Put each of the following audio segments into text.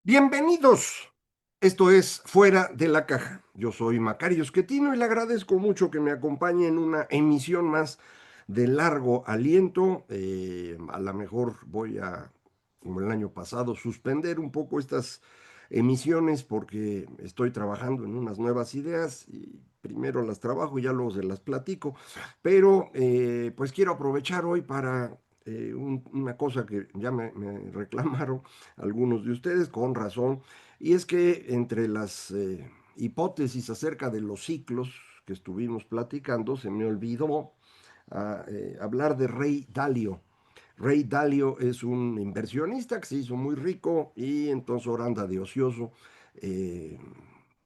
Bienvenidos. Esto es Fuera de la Caja. Yo soy Macario Esquetino y le agradezco mucho que me acompañe en una emisión más de largo aliento. A lo mejor voy a, como el año pasado, suspender un poco estas emisiones porque estoy trabajando en unas nuevas ideas y primero las trabajo y ya luego se las platico. Pero pues quiero aprovechar hoy para una cosa que ya me reclamaron algunos de ustedes con razón, y es que entre las hipótesis acerca de los ciclos que estuvimos platicando, se me olvidó hablar de Ray Dalio. Ray Dalio es un inversionista que se hizo muy rico y entonces ahora anda de ocioso, eh,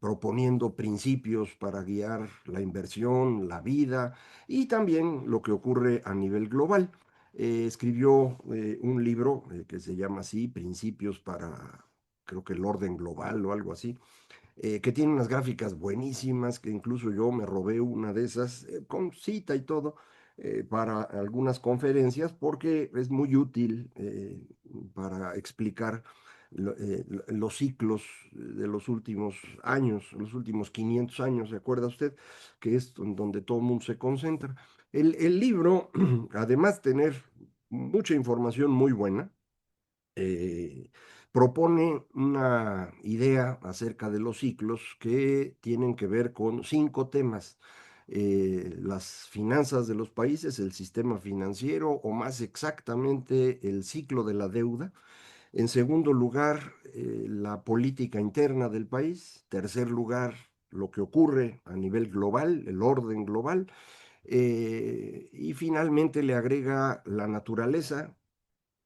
proponiendo principios para guiar la inversión, la vida y también lo que ocurre a nivel global. Escribió un libro que se llama así, Principios para, creo que el orden global o algo así, que tiene unas gráficas buenísimas, que incluso yo me robé una de esas, con cita y todo, para algunas conferencias, porque es muy útil para explicar los ciclos de los últimos años, los últimos 500 años, ¿se acuerda usted? Que es donde todo el mundo se concentra. El libro, además de tener mucha información muy buena, eh, propone una idea acerca de los ciclos que tienen que ver con 5 temas. Las finanzas de los países, el sistema financiero o más exactamente el ciclo de la deuda. En segundo lugar, la política interna del país. Tercer lugar, lo que ocurre a nivel global, el orden global. Y finalmente le agrega la naturaleza,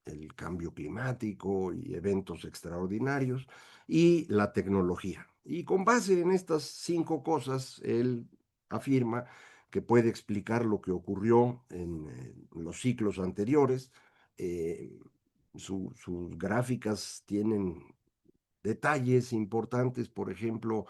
el cambio climático y eventos extraordinarios, y la tecnología. Y con base en estas 5 cosas, él afirma que puede explicar lo que ocurrió en los ciclos anteriores. Eh, Sus gráficas tienen detalles importantes, por ejemplo,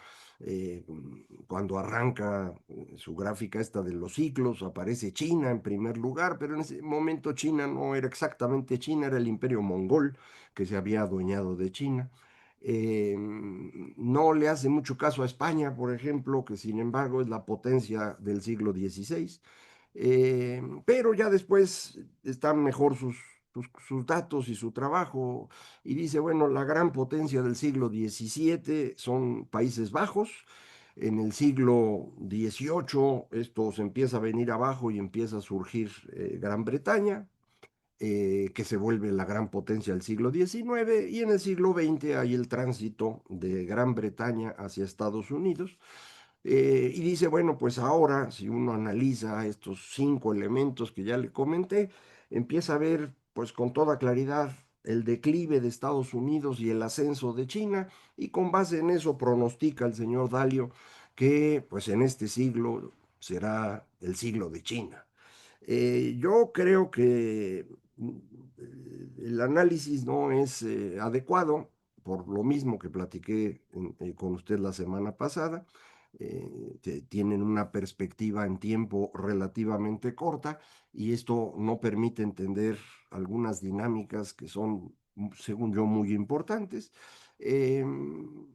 cuando arranca su gráfica esta de los ciclos, aparece China en primer lugar, pero en ese momento China no era exactamente China, era el imperio mongol que se había adueñado de China. No le hace mucho caso a España, por ejemplo, que sin embargo es la potencia del siglo XVI. Pero ya después están mejor sus datos y su trabajo, y dice, bueno, la gran potencia del siglo XVII son Países Bajos. En el siglo XVIII esto se empieza a venir abajo y empieza a surgir Gran Bretaña, que se vuelve la gran potencia del siglo XIX, y en el siglo XX hay el tránsito de Gran Bretaña hacia Estados Unidos. Y dice, bueno, pues ahora, si uno analiza estos 5 elementos que ya le comenté, empieza a ver, pues con toda claridad, el declive de Estados Unidos y el ascenso de China, y con base en eso pronostica el señor Dalio que, pues en este siglo será el siglo de China. Yo creo que el análisis no es adecuado, por lo mismo que platiqué con usted la semana pasada. Tienen una perspectiva en tiempo relativamente corta, y esto no permite entender algunas dinámicas que son, según yo, muy importantes. Eh,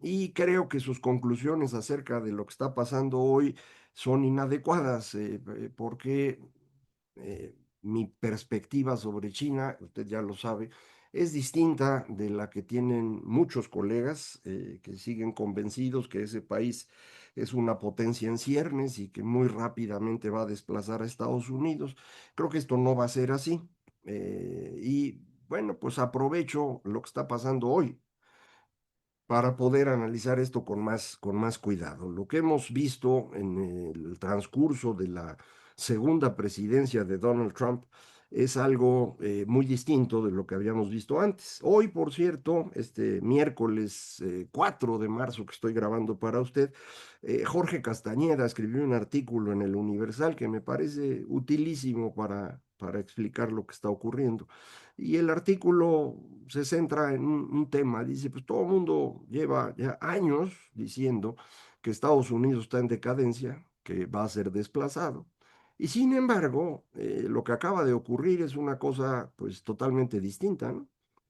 y creo que sus conclusiones acerca de lo que está pasando hoy son inadecuadas, porque mi perspectiva sobre China, usted ya lo sabe, es distinta de la que tienen muchos colegas que siguen convencidos que ese país es una potencia en ciernes y que muy rápidamente va a desplazar a Estados Unidos. Creo que esto no va a ser así. Y bueno, pues aprovecho lo que está pasando hoy para poder analizar esto con más cuidado. Lo que hemos visto en el transcurso de la segunda presidencia de Donald Trump es algo muy distinto de lo que habíamos visto antes. Hoy, por cierto, este miércoles 4 de marzo que estoy grabando para usted, Jorge Castañeda escribió un artículo en el Universal que me parece utilísimo para explicar lo que está ocurriendo. Y el artículo se centra en un tema. Dice, pues todo el mundo lleva ya años diciendo que Estados Unidos está en decadencia, que va a ser desplazado. Y sin embargo, lo que acaba de ocurrir es una cosa pues totalmente distinta, ¿no?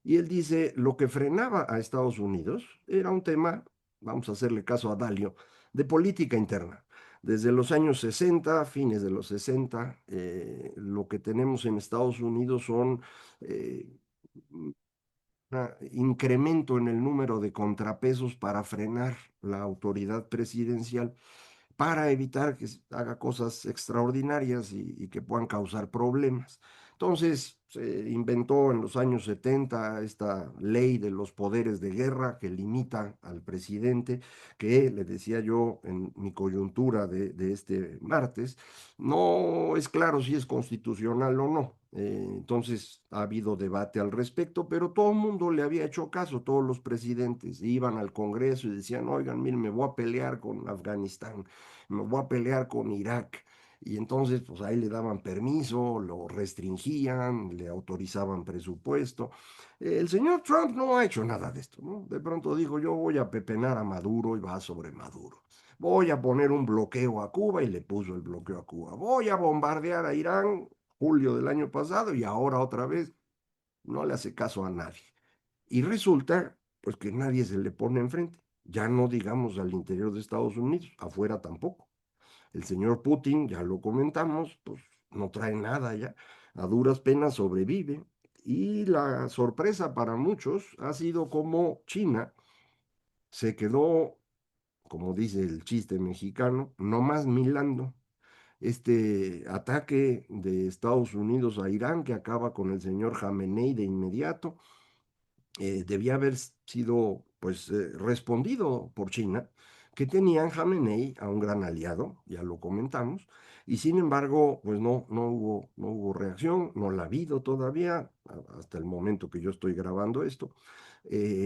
Y él dice, lo que frenaba a Estados Unidos era un tema, vamos a hacerle caso a Dalio, de política interna. Desde los años 60, fines de los 60, lo que tenemos en Estados Unidos son eh, un incremento en el número de contrapesos para frenar la autoridad presidencial, para evitar que haga cosas extraordinarias y que puedan causar problemas. Entonces, se inventó en los años 70 esta ley de los poderes de guerra que limita al presidente, que le decía yo en mi coyuntura de este martes, no es claro si es constitucional o no. Entonces ha habido debate al respecto, pero todo el mundo le había hecho caso, todos los presidentes iban al Congreso y decían, oigan, miren, me voy a pelear con Afganistán, me voy a pelear con Irak. Y entonces, pues ahí le daban permiso, lo restringían, le autorizaban presupuesto. El señor Trump no ha hecho nada de esto, ¿no? De pronto dijo, yo voy a pepenar a Maduro y va sobre Maduro. Voy a poner un bloqueo a Cuba y le puso el bloqueo a Cuba. Voy a bombardear a Irán, julio del año pasado, y ahora otra vez no le hace caso a nadie. Y resulta, pues que nadie se le pone enfrente. Ya no digamos al interior de Estados Unidos, afuera tampoco. El señor Putin, ya lo comentamos, pues no trae nada ya, a duras penas sobrevive. Y la sorpresa para muchos ha sido como China se quedó, como dice el chiste mexicano, nomás milando este ataque de Estados Unidos a Irán que acaba con el señor Jamenei de inmediato. Debía haber sido pues respondido por China, que tenía en Jamenei a un gran aliado, ya lo comentamos, y sin embargo, pues no hubo reacción, no la ha habido todavía, hasta el momento que yo estoy grabando esto.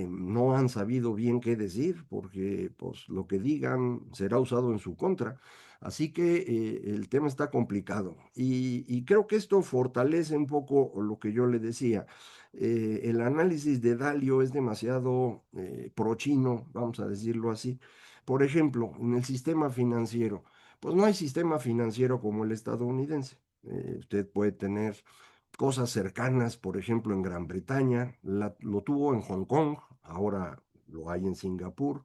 No han sabido bien qué decir, porque pues lo que digan será usado en su contra. Así que el tema está complicado y creo que esto fortalece un poco lo que yo le decía. El análisis de Dalio es demasiado pro-chino, vamos a decirlo así. Por ejemplo, en el sistema financiero, pues no hay sistema financiero como el estadounidense. Usted puede tener cosas cercanas, por ejemplo, en Gran Bretaña, lo tuvo en Hong Kong, ahora lo hay en Singapur.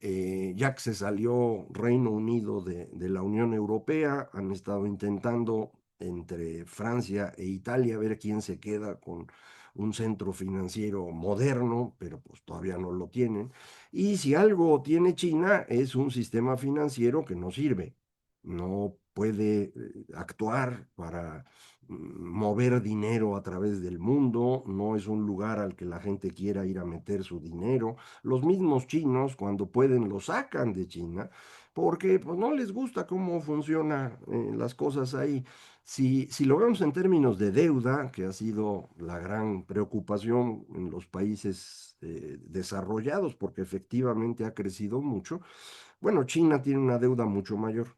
Ya que se salió Reino Unido de la Unión Europea, han estado intentando entre Francia e Italia ver quién se queda con un centro financiero moderno, pero pues todavía no lo tienen. Y si algo tiene China es un sistema financiero que no sirve, no puede actuar para mover dinero a través del mundo, no es un lugar al que la gente quiera ir a meter su dinero. Los mismos chinos, cuando pueden, lo sacan de China porque pues, no les gusta cómo funcionan las cosas ahí. Si lo vemos en términos de deuda, que ha sido la gran preocupación en los países desarrollados, porque efectivamente ha crecido mucho, bueno, China tiene una deuda mucho mayor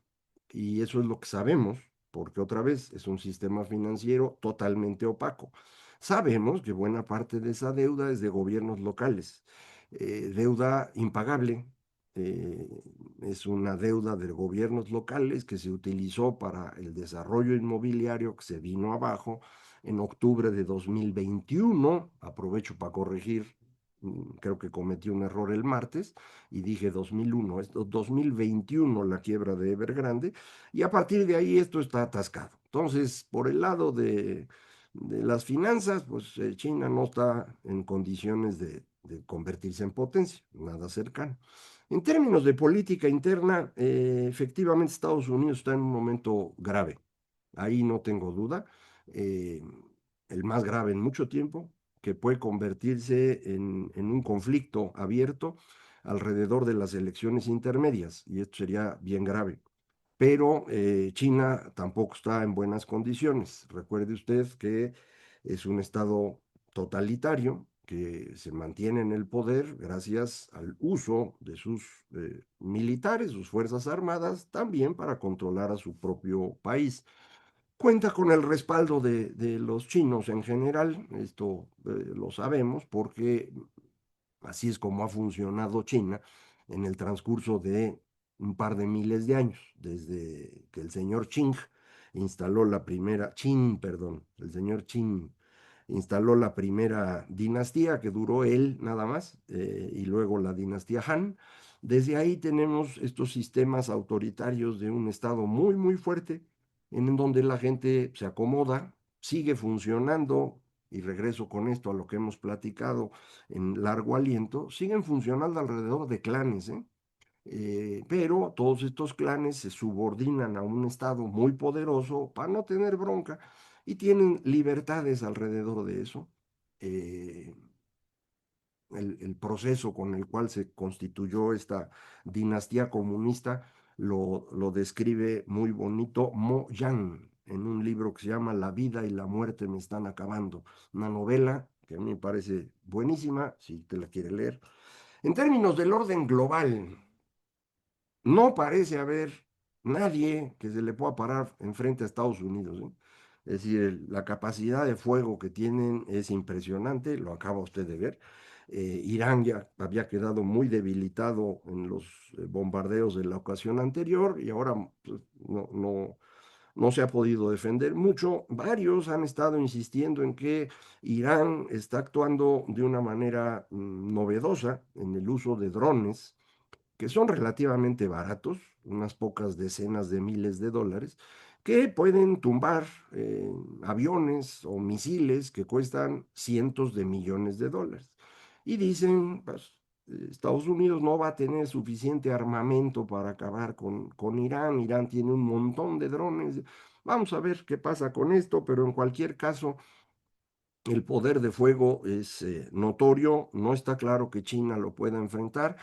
y eso es lo que sabemos, porque otra vez es un sistema financiero totalmente opaco. Sabemos que buena parte de esa deuda es de gobiernos locales, deuda impagable. eh, es una deuda de gobiernos locales que se utilizó para el desarrollo inmobiliario que se vino abajo en octubre de 2021. Aprovecho para corregir, creo que cometí un error el martes y dije 2001, es 2021 la quiebra de Evergrande, y a partir de ahí esto está atascado. Entonces, por el lado de las finanzas, pues China no está en condiciones de convertirse en potencia, nada cercano. En términos de política interna, efectivamente Estados Unidos está en un momento grave, ahí no tengo duda, eh, el más grave en mucho tiempo, que puede convertirse en un conflicto abierto alrededor de las elecciones intermedias, y esto sería bien grave. Pero China tampoco está en buenas condiciones. Recuerde usted que es un estado totalitario que se mantiene en el poder gracias al uso de sus militares, sus fuerzas armadas, también para controlar a su propio país. Cuenta con el respaldo de los chinos en general, esto lo sabemos porque así es como ha funcionado China en el transcurso de un par de miles de años, desde que el señor Qing instaló la primera, Qin, perdón, el señor Qin instaló la primera dinastía que duró él nada más, y luego la dinastía Han. Desde ahí tenemos estos sistemas autoritarios de un Estado muy, muy fuerte, en donde la gente se acomoda, sigue funcionando, y regreso con esto a lo que hemos platicado en largo aliento, siguen funcionando alrededor de clanes, ¿eh? Pero todos estos clanes se subordinan a un Estado muy poderoso para no tener bronca y tienen libertades alrededor de eso. Eh, el proceso con el cual se constituyó esta dinastía comunista lo describe muy bonito Mo Yan en un libro que se llama La vida y la muerte me están acabando, una novela que a mí me parece buenísima, si te la quiere leer. En términos del orden global, no parece haber nadie que se le pueda parar enfrente a Estados Unidos, ¿eh? Es decir, la capacidad de fuego que tienen es impresionante, lo acaba usted de ver. Irán ya había quedado muy debilitado en los bombardeos de la ocasión anterior y ahora pues, no se ha podido defender mucho. Varios han estado insistiendo en que Irán está actuando de una manera novedosa en el uso de drones que son relativamente baratos, unas pocas decenas de miles de dólares, que pueden tumbar aviones o misiles que cuestan cientos de millones de dólares. Y dicen, pues, Estados Unidos no va a tener suficiente armamento para acabar con Irán. Irán tiene un montón de drones. Vamos a ver qué pasa con esto, pero en cualquier caso, el poder de fuego es notorio, no está claro que China lo pueda enfrentar.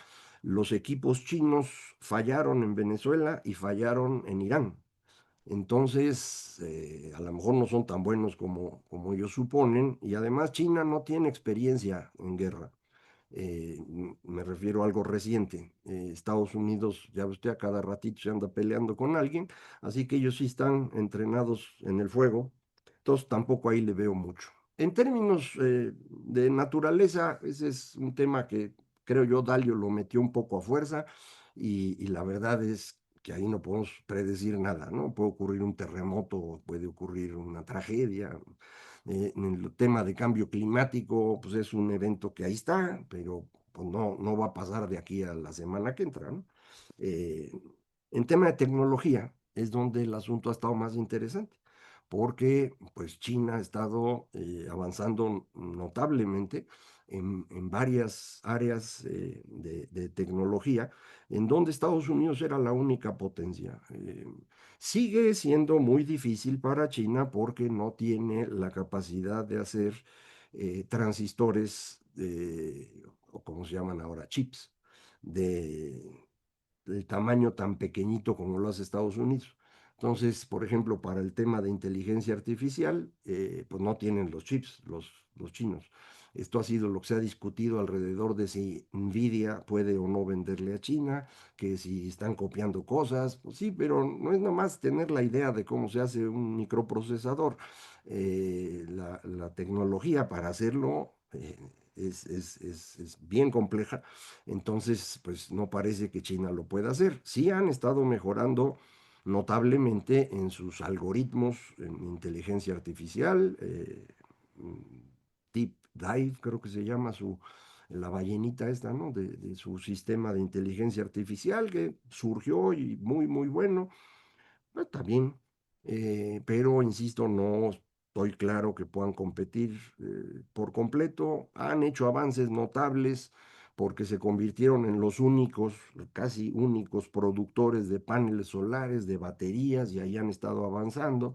Los equipos chinos fallaron en Venezuela y fallaron en Irán. Entonces, a lo mejor no son tan buenos como ellos suponen, y además China no tiene experiencia en guerra. Me refiero a algo reciente. Estados Unidos, ya usted a cada ratito se anda peleando con alguien, así que ellos sí están entrenados en el fuego, entonces tampoco ahí le veo mucho. En términos de naturaleza, ese es un tema que creo yo Dalio lo metió un poco a fuerza y la verdad es que ahí no podemos predecir nada, ¿no? Puede ocurrir un terremoto, puede ocurrir una tragedia, en el tema de cambio climático, pues es un evento que ahí está, pero pues no va a pasar de aquí a la semana que entra, ¿no? Eh, en tema de tecnología es donde el asunto ha estado más interesante, porque pues China ha estado avanzando notablemente en varias áreas de tecnología, en donde Estados Unidos era la única potencia. Sigue siendo muy difícil para China porque no tiene la capacidad de hacer transistores, o como se llaman ahora, chips, de, del tamaño tan pequeñito como lo hace Estados Unidos. Entonces, por ejemplo, para el tema de inteligencia artificial, pues no tienen los chips, los chinos. Esto ha sido lo que se ha discutido alrededor de si Nvidia puede o no venderle a China, que si están copiando cosas, pues sí, pero no es nada más tener la idea de cómo se hace un microprocesador. La tecnología para hacerlo es bien compleja, entonces pues no parece que China lo pueda hacer. Sí han estado mejorando notablemente en sus algoritmos en inteligencia artificial, Deep Dive, creo que se llama la ballenita esta, ¿no? De su sistema de inteligencia artificial que surgió y muy, muy bueno. Está bien, pero insisto, no estoy claro que puedan competir por completo. Han hecho avances notables porque se convirtieron en los únicos, casi únicos productores de paneles solares, de baterías, y ahí han estado avanzando.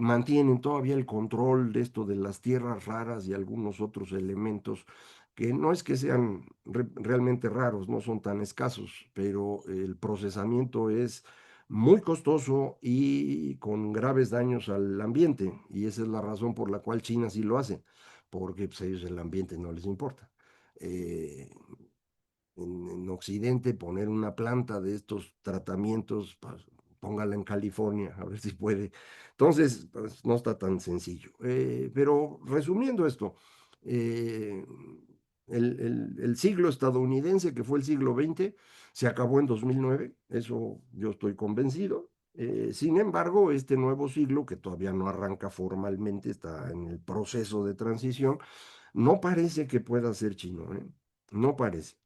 Mantienen todavía el control de esto de las tierras raras y algunos otros elementos que no es que sean realmente raros, no son tan escasos, pero el procesamiento es muy costoso y con graves daños al ambiente, y esa es la razón por la cual China sí lo hace, porque pues, a ellos el ambiente no les importa. Eh, en Occidente poner una planta de estos tratamientos, pues, póngala en California, a ver si puede. Entonces, pues, no está tan sencillo. Pero resumiendo esto, eh, el siglo estadounidense, que fue el siglo XX, se acabó en 2009, eso yo estoy convencido. Sin embargo, este nuevo siglo, que todavía no arranca formalmente, está en el proceso de transición, no parece que pueda ser chino, ¿eh? No parece.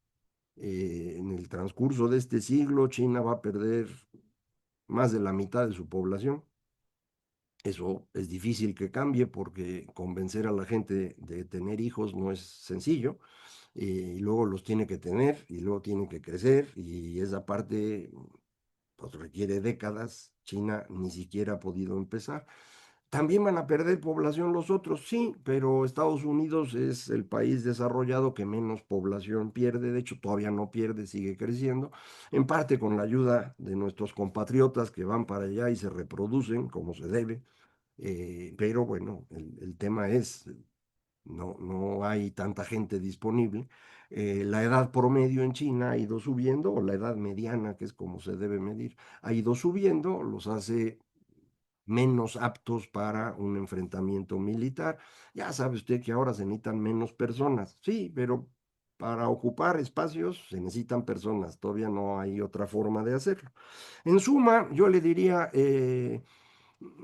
En el transcurso de este siglo, China va a perder más de la mitad de su población. Eso es difícil que cambie porque convencer a la gente de tener hijos no es sencillo. Y luego los tiene que tener y luego tienen que crecer y esa parte pues requiere décadas. China ni siquiera ha podido empezar. También van a perder población los otros, sí, pero Estados Unidos es el país desarrollado que menos población pierde, de hecho todavía no pierde, sigue creciendo, en parte con la ayuda de nuestros compatriotas que van para allá y se reproducen como se debe, pero bueno, el tema es, no hay tanta gente disponible. La edad promedio en China ha ido subiendo, o la edad mediana, que es como se debe medir, ha ido subiendo, los hace menos aptos para un enfrentamiento militar. Ya sabe usted que ahora se necesitan menos personas, sí, pero para ocupar espacios se necesitan personas, todavía no hay otra forma de hacerlo. En suma, yo le diría,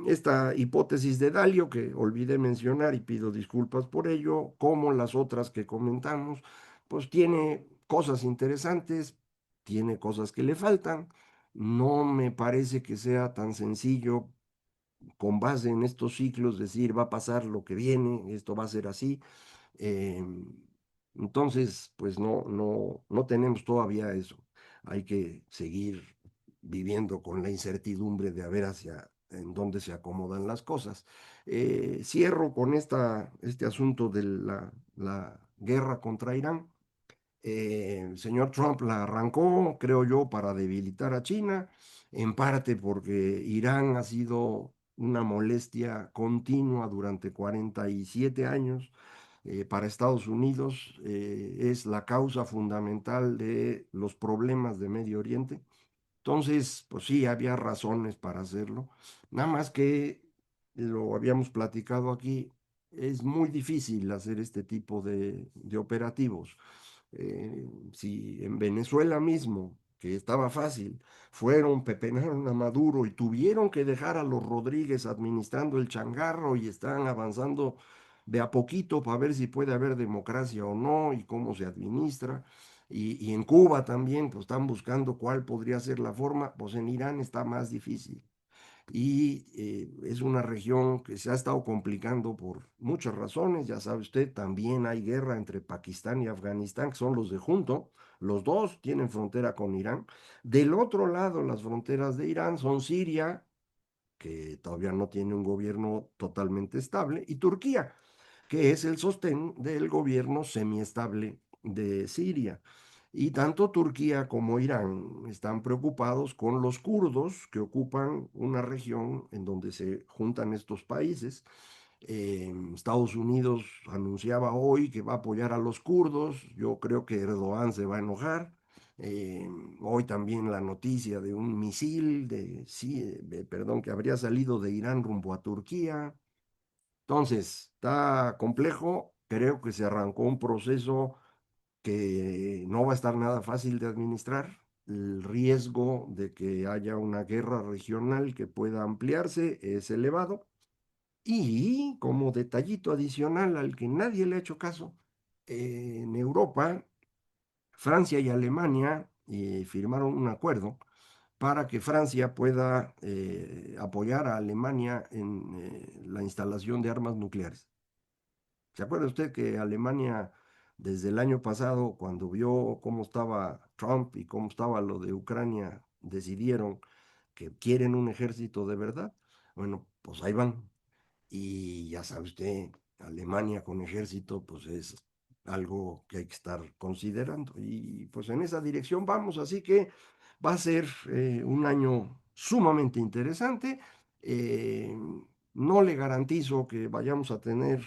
esta hipótesis de Dalio, que olvidé mencionar y pido disculpas por ello, como las otras que comentamos, pues tiene cosas interesantes, tiene cosas que le faltan. No me parece que sea tan sencillo con base en estos ciclos decir va a pasar lo que viene, esto va a ser así. Eh, entonces, pues no tenemos todavía eso. Hay que seguir viviendo con la incertidumbre de a ver hacia en dónde se acomodan las cosas. Cierro con este asunto de la guerra contra Irán. El señor Trump la arrancó, creo yo, para debilitar a China, en parte porque Irán ha sido una molestia continua durante 47 años. Para Estados Unidos es la causa fundamental de los problemas de Medio Oriente. Entonces, pues sí, había razones para hacerlo. Nada más que lo habíamos platicado aquí, es muy difícil hacer este tipo de operativos. Si en Venezuela mismo, que estaba fácil, fueron, pepenaron a Maduro y tuvieron que dejar a los Rodríguez administrando el changarro y están avanzando de a poquito para ver si puede haber democracia o no y cómo se administra. Y en Cuba también, pues están buscando cuál podría ser la forma, pues en Irán está más difícil y es una región que se ha estado complicando por muchas razones. Ya sabe usted, también hay guerra entre Pakistán y Afganistán, que son los de junto. Los dos tienen frontera con Irán. Del otro lado, las fronteras de Irán son Siria, que todavía no tiene un gobierno totalmente estable, y Turquía, que es el sostén del gobierno semiestable de Siria. Y tanto Turquía como Irán están preocupados con los kurdos que ocupan una región en donde se juntan estos países. Estados Unidos anunciaba hoy que va a apoyar a los kurdos. Yo creo que Erdogan se va a enojar. Eh, Hoy también la noticia de un misil sí, perdón, que habría salido de Irán rumbo a Turquía. Entonces, está complejo. Creo que se arrancó un proceso que no va a estar nada fácil de administrar. El riesgo de que haya una guerra regional que pueda ampliarse es elevado. Y como detallito adicional al que nadie le ha hecho caso, en Europa, Francia y Alemania firmaron un acuerdo para que Francia pueda apoyar a Alemania en la instalación de armas nucleares. ¿Se acuerda usted que Alemania, desde el año pasado, cuando vio cómo estaba Trump y cómo estaba lo de Ucrania, decidieron que quieren un ejército de verdad? Bueno, pues ahí van. Y ya sabe usted, Alemania con ejército, pues es algo que hay que estar considerando. Y pues en esa dirección vamos, así que va a ser un año sumamente interesante. Eh, no le garantizo que vayamos a tener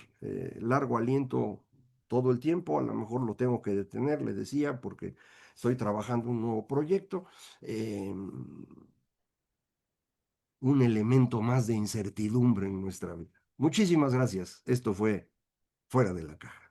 largo aliento todo el tiempo, a lo mejor lo tengo que detener, le decía, porque estoy trabajando un nuevo proyecto. eh, un elemento más de incertidumbre en nuestra vida. Muchísimas gracias. Esto fue Fuera de la Caja.